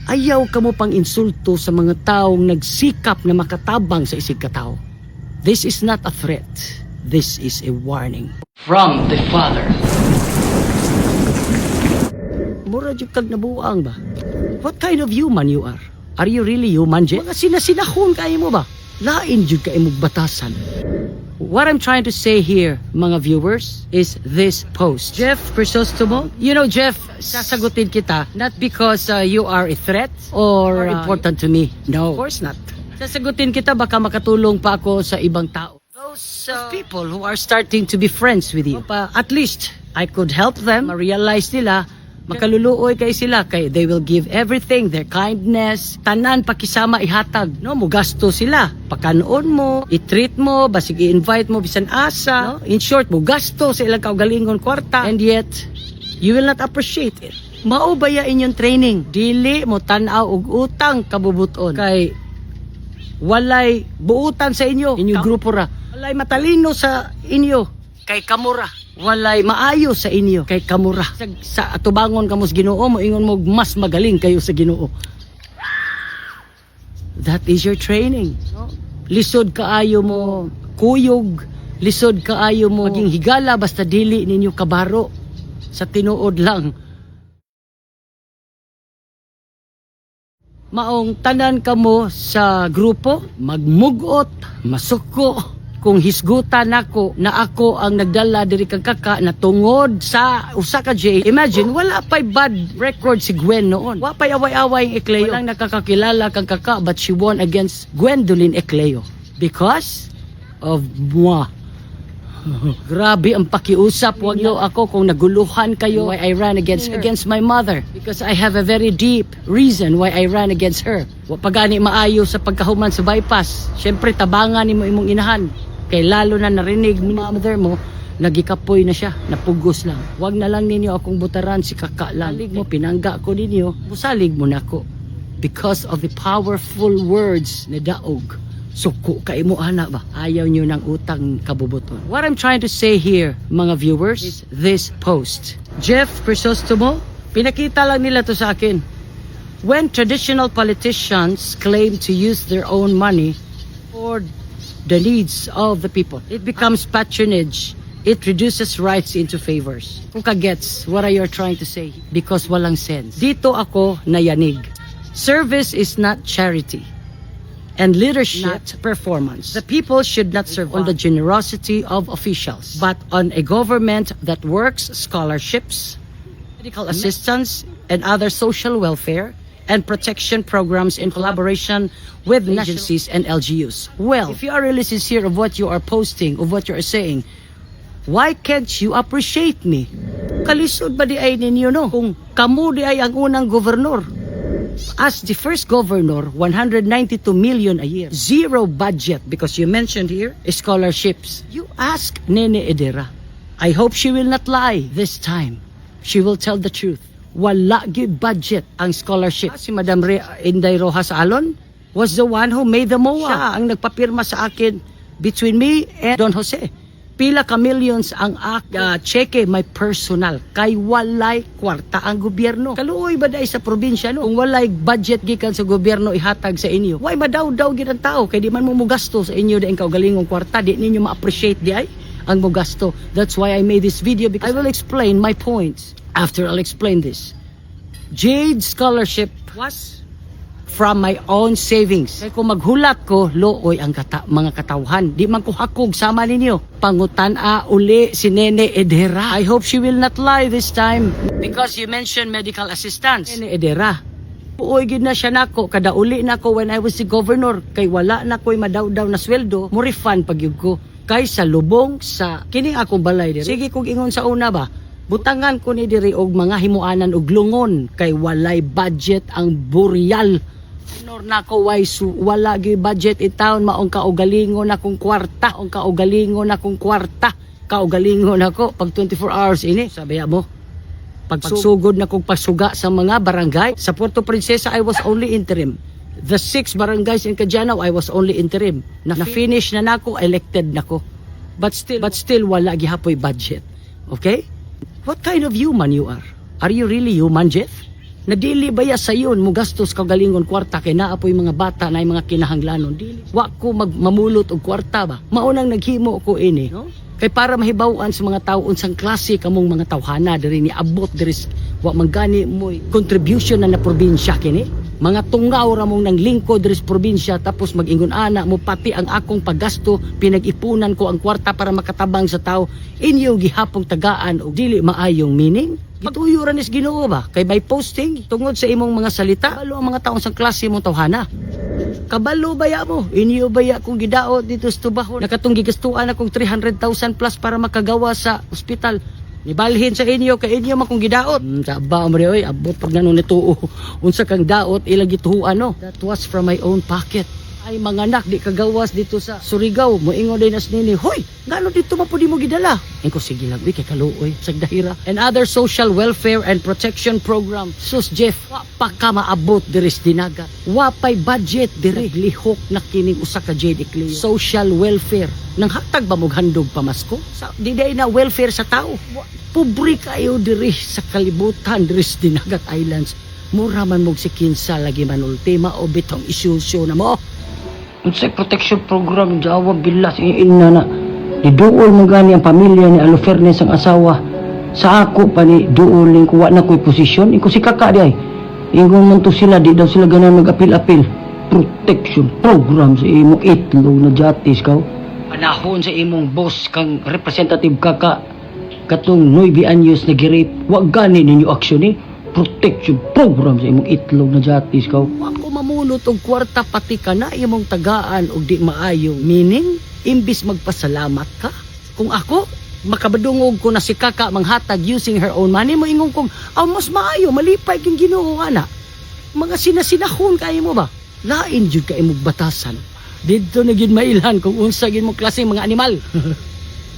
Ayaw ka mo pang insulto sa mga taong nagsikap na makatabang sa isig katao. This is not a threat. This is a warning from the Father. Mura jud kag nabuang ba? What kind of human you are? Are you really human, Jeff? Mga sinasinahon kayo mo ba? Lain jud kayo mo batasan. What I'm trying to say here, mga viewers, is this post. Jeff Crisostomo, you know, Jeff, sasagutin kita not because you are a threat or important to me. No, of course not. Sasagutin kita baka makatulong pa ako sa ibang tao. Those people who are starting to be friends with you. At least, I could help them ma-realize nila makaluluoy kay sila kay they will give everything, their kindness, tanan pakisama ihatag, no, mo gasto sila, pakanon mo, i-treat mo, basig i-invite mo bisan asa, no? In short, mo gasto sa ilang kaugalingon kwarta, and yet you will not appreciate it. Mao baya inyong training, dili mo tan-aw og utang kabubuton kay walay buutan sa inyo, inyong grupo ra, walay matalino sa inyo kay kamura, walay maayo sa inyo kay kamura. Sa atubangon kamo sa Ginoo mo ingon mo mas magaling kayo sa Ginoo. That is your training. Lisod kaayo mo kuyog, lisod kaayo mo maging higala basta dili ninyo kabaro sa tinuod lang. Maong tanan kamo sa grupo magmugot, masuko. Kung hisgutan nako na ako ang nagdala diri kang kaka na tungod sa usa ka J. Imagine wala pay bad record si Gwen noon. Wa pay away-away ang Ecleo. Walang nakakakilala kang kaka but she won against Gwendolyn Ecleo because of moi. Grabe ang pakiusap. Wag niyo ako kung naguluhan kayo why I ran against my mother because I have a very deep reason why I ran against her. Wa pagani maayo sa pagkahuman sa bypass. Syempre tabangan nimo imong inahan. Kay lalo na narinig mo mother mo, nagikapoy na siya, napugos lang. Wag na lang ninyo akong butaran si kaka lang. Salig mo, pinangga ko ninyo, musalig mo na ko. Because of the powerful words na daog. Suko kay mo ana ba? Ayaw nyo ng utang kabubuton. What I'm trying to say here, mga viewers, is this post. Jeff Crisostomo, pinakita lang nila to sa akin. When traditional politicians claim to use their own money for the needs of the people, it becomes patronage. It reduces rights into favors. Kung kagets, what are you trying to say? Because walang sense. Dito ako nayanig. Service is not charity. And leadership, not performance. The people should not serve on the generosity of officials, but on a government that works scholarships, medical assistance, and other social welfare and protection programs in collaboration with agencies and LGUs. Well, if you are really sincere of what you are posting, of what you are saying, why can't you appreciate me? Kalisod ba di ay ninyo, no? Kung kamu di ay ang unang gobernador. As the first governor, 192 million a year. Zero budget because you mentioned here scholarships. You ask Nene Edera. I hope she will not lie this time. She will tell the truth. Wala gyud budget ang scholarship. Si Madam Inday Rojas Alon was the one who made the MOA. Siya ang nagpapirma sa akin between me and Don Jose. Pila ka millions ang cheque may personal kay walay kwarta ang gobyerno. Kaluoy ba dai sa probinsya no? Kung walay budget gikan sa gobyerno ihatag sa inyo. Why madaw-daw gid ang tao kay di man mo mugasto sa inyo daing kaugalingong kwarta, di ninyo ma-appreciate di ay ang mugasto. That's why I made this video because I will explain my points. After I'll explain this. Jade scholarship was from my own savings. Kaya kung maghulat ko, looy ang mga katawhan. Di man ko hakog sama ninyo. Pangutana uli si Nene Edera. I hope she will not lie this time. Because you mentioned medical assistance. Nene Edera. Uoy gid na siya nako. Kada uli nako when I was the governor. Kay wala na ko'y madaw-daw na sweldo. Mo refund pagyug ko. Kay sa lubong sa kining akong balay diri. Sige kung ingon sa una ba. Butangan ko ni diri og mga himuanan og lungon kay walay budget ang buryal. Nor nako wala gyud budget in town maong kaugalingon akong kwarta, ong kaugalingon akong kwarta, kaugalingon ako pag 24 hours ini. Sabi mo, pagsugod na kong pasuga sa mga barangay sa Puerto Princesa I was only interim. The 6 barangays in Cadianaw I was only interim. Na-finish na nako, elected nako. But still wala gihapoy budget. Okay? What kind of human you are? Are you really human, Jeff? Nadili ba ya sayon mo gastos kagalingon kwarta kay naa po'y mga bata na mga kinahanglanon dili. Wa ko mamulot og kwarta ba. Maunang naghimo ko ini, no? Kay para mahibaw-an sa mga tao unsang klase kamong mga tawhana diri ni abot diri wa manggani mo contribution na probinsya kini. Mga tungaw ra mong nang lingkod diri sa probinsya tapos mag-ingon ana mo pati ang akong paggasto pinag-ipunan ko ang kwarta para makatabang sa tao inyo gihapong tagaan og dili maayong meaning. Gituyo ra nis Ginoo ba kay by posting tungod sa imong mga salita kabalo ang mga taong sa klase mong tawhana. Kabalo baya mo inyo baya kung gidaot dito sa tubahon nakatong gigastuan akong 300,000 plus para makagawa sa ospital. Nibalhin sa inyo kay inyo makong gidaot. Saba mo ri oy abot pag nanon nituo unsa kang daot ilang gituhuan no. That was from my own pocket. Ay mga anak di kagawas dito sa Surigao moingon din as nini hoy ngano dito mapudi mo gidala engko sige lang kay kaluoy sagdahira and other social welfare and protection program sus Jeff wa pa ka maabot diri sa dinagat wa pay budget diri lihok na kining usa ka JD Cleo social welfare nang hatag ba mo handog pamasko sa di day na welfare sa tao pobre kayo diri sa kalibutan diri sa Dinagat Islands mura man mog si kinsa lagi man ultima o bitong isusyo na mo. Unsay protection program jawab bilas ina na diduol mo gani ang pamilya ni Alofernes ang asawa sa ako pa ni duol ning kuwa na ko'y posisyon iko si kaka di ay ingon man to sila di daw sila ganan mag-apil-apil protection program sa imong itlog na jatis kaw panahon sa imong boss kang representative kaka katong 9 anyos na girip wag gani ninyo aksyon ni protection program sa imong itlog na jatis kaw ako mamulot og kwarta pati ka na imong tagaan og di maayo meaning imbis magpasalamat ka kung ako makabadungog ko na si kaka manghatag using her own money mo ingon kong mas maayo malipay king Ginoo ana mga sinasinahon kay mo ba lain jud kay imong batasan didto na gid mailhan kung unsa gid mo klase mga animal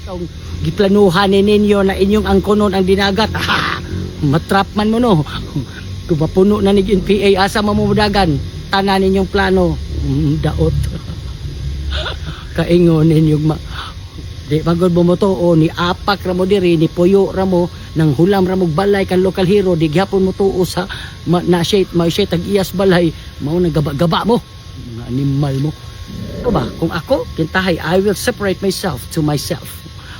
kung giplanuhan ninyo na inyong angkonon ang dinagat matrap man mo no kung mapuno na ni NPA asa mamumudagan tanan ninyong plano daot kaingon ninyong di magod mo to o ni apak ra mo diri ni puyo ra mo nang hulam ra mo balay kan local hero di gyapon mo tuo sa na shade may shade tag iyas balay mao nang gaba mo mga animal mo o ba kung ako kintahay I will separate myself to myself.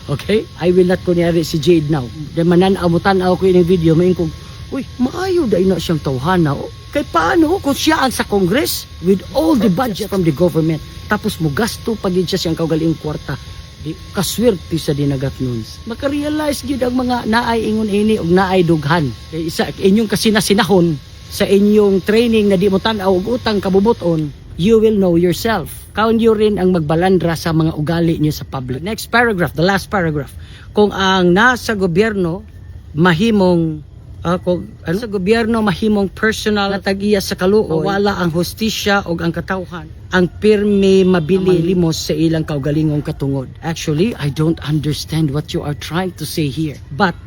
Okay? I will not kunyari si Jade now. Then mananamutan ako yung video, may kong, uy, maayo dahil na siyang tawhana. Kay paano kung siya ang sa Congress with all the budget from the government, tapos mo gasto pagin siya siyang kaugaling kwarta. Di, kaswerte sa dinagat nun. Makarealize yun ang mga naay ingon ini o naay dughan. Kay isa, inyong kasinasinahon sa inyong training na di mo tanaw og utang kabubuton, you will know yourself. Kaun nyo rin ang magbalandra sa mga ugali nyo sa public. Next paragraph, the last paragraph. Kung ang nasa gobyerno mahimong sa gobyerno mahimong personal na tag-iya sa kaluoy, wala ang hustisya o ang katawhan, ang pirmi mabili limos sa ilang kaugalingong katungod. Actually, I don't understand what you are trying to say here. But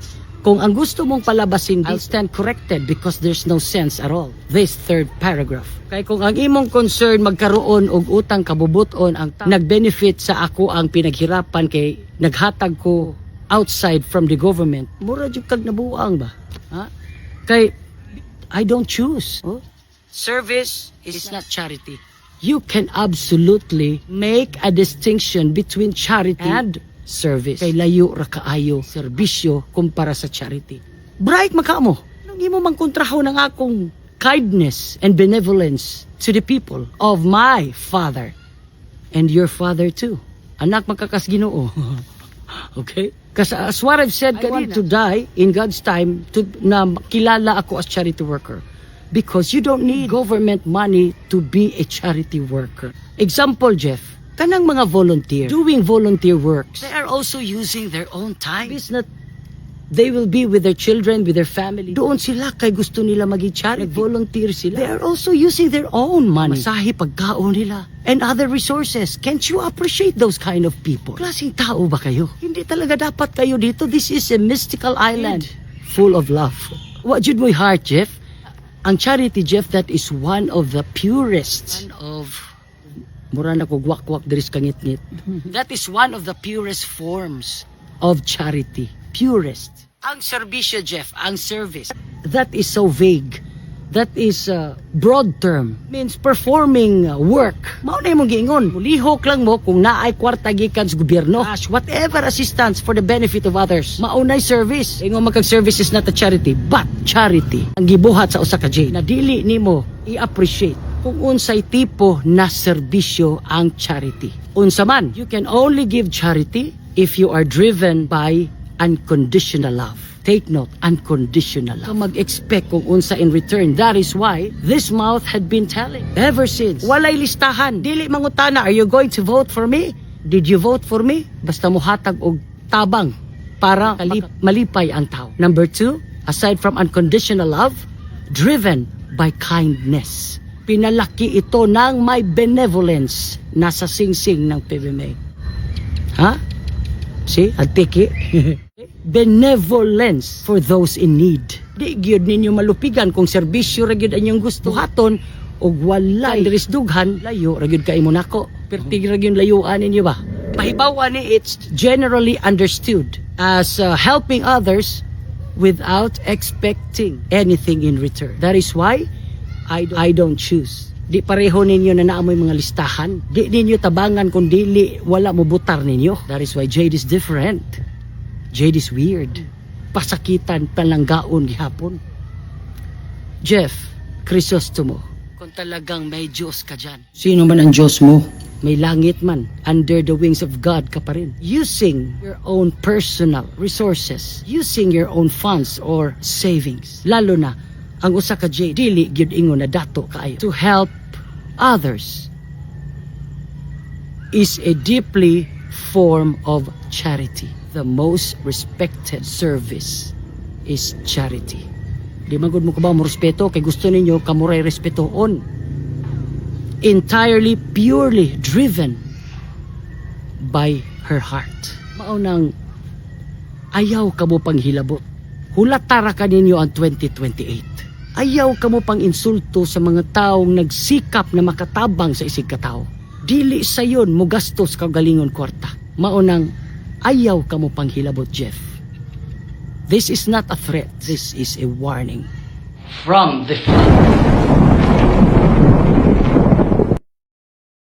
kung ang gusto mong palabasin, I'll stand corrected because there's no sense at all. This third paragraph. Kaya kung ang imong concern magkaroon og utang kabubuton ang nag-benefit sa ako ang pinaghirapan kay naghatag ko outside from the government, mura jud kag nabuang ba? Ha? Kay I don't choose. Oh? Service is not charity. You can absolutely make a distinction between charity and service. Kay layo ra kaayo serbisyo kumpara sa charity. Bright makamo. Nang imo mang kontraho ng akong kindness and benevolence to the people of my father and your father too. Anak makakas Ginoo. Okay? Kasi as what I've said kanina, to die in God's time to na kilala ako as charity worker. Because you don't need government money to be a charity worker. Example, Jeff. Kanang mga volunteer doing volunteer works, they are also using their own time. It's not they will be with their children, with their family. Doon sila kay gusto nila mag-charity. Volunteer sila. They are also using their own money. Masahe pagkaon nila and other resources. Can't you appreciate those kind of people? Klaseng tao ba kayo? Hindi talaga dapat kayo dito. This is a mystical island full of love. What jud mo'y heart, Jeff? Ang charity, Jeff, that is one of the purest mura na ko gwak-gwak diris kangit-ngit. That is one of the purest forms of charity. Purest. Ang serbisyo, Jeff, ang service. That is so vague. That is broad term. Means performing work. Mao na imong giingon. Mulihok lang mo kung naay kwarta gikan sa gobyerno. Cash, whatever assistance for the benefit of others. Maunay service. Ingon magkag-service is not a charity, but charity. Ang gibuhat sa usa ka J na dili nimo i-appreciate kung unsay tipo na serbisyo ang charity. Unsa man, you can only give charity if you are driven by unconditional love. Take note, unconditional love. Mag-expect kung unsa in return. That is why this mouth had been telling ever since. Walay listahan. Dili mangutana, are you going to vote for me? Did you vote for me? Basta muhatag og tabang para malipay ang tao. Number 2, aside from unconditional love, driven by kindness. Pinalaki ito ng may benevolence nasa singsing ng PBMA. Ha? See? Adtiki. Benevolence for those in need. Di gyud ninyo malupigan kung serbisyo ra gyud anyong gusto haton og walay dirisdughan layo ra gyud kay mo nako. Pertig ra gyud layuan ninyo ba? Mahibaw-an ni it's generally understood as helping others without expecting anything in return. That is why I don't choose. Di pareho ninyo na naamoy mga listahan. Di ninyo tabangan kung dili wala mo butar ninyo. That is why Jade is different. Jade is weird. Pasakitan, palanggaon gihapon. Jeff Crisostomo, kung talagang may Diyos ka dyan. Sino man ang Diyos mo? May langit man. Under the wings of God ka pa rin. Using your own personal resources. Using your own funds or savings. Lalo na, ang usa ka Jade, dili gyud ingon na dato kaayo. To help others is a deeply form of charity. The most respected service is charity. Di magud mo ka ba mo respeto kay gusto ninyo kamuray respetoon. Entirely, purely driven by her heart. Maunang ayaw ka mo pang hilabot. Hulatara ka ninyo ang 2028. Ayaw ka mo pang insulto sa mga taong nagsikap na makatabang sa isig katao. Dili sayon mo gastos kagalingon kwarta. Maunang ayaw ka mo pang hilabot, Jeff. This is not a threat. This is a warning from the flood.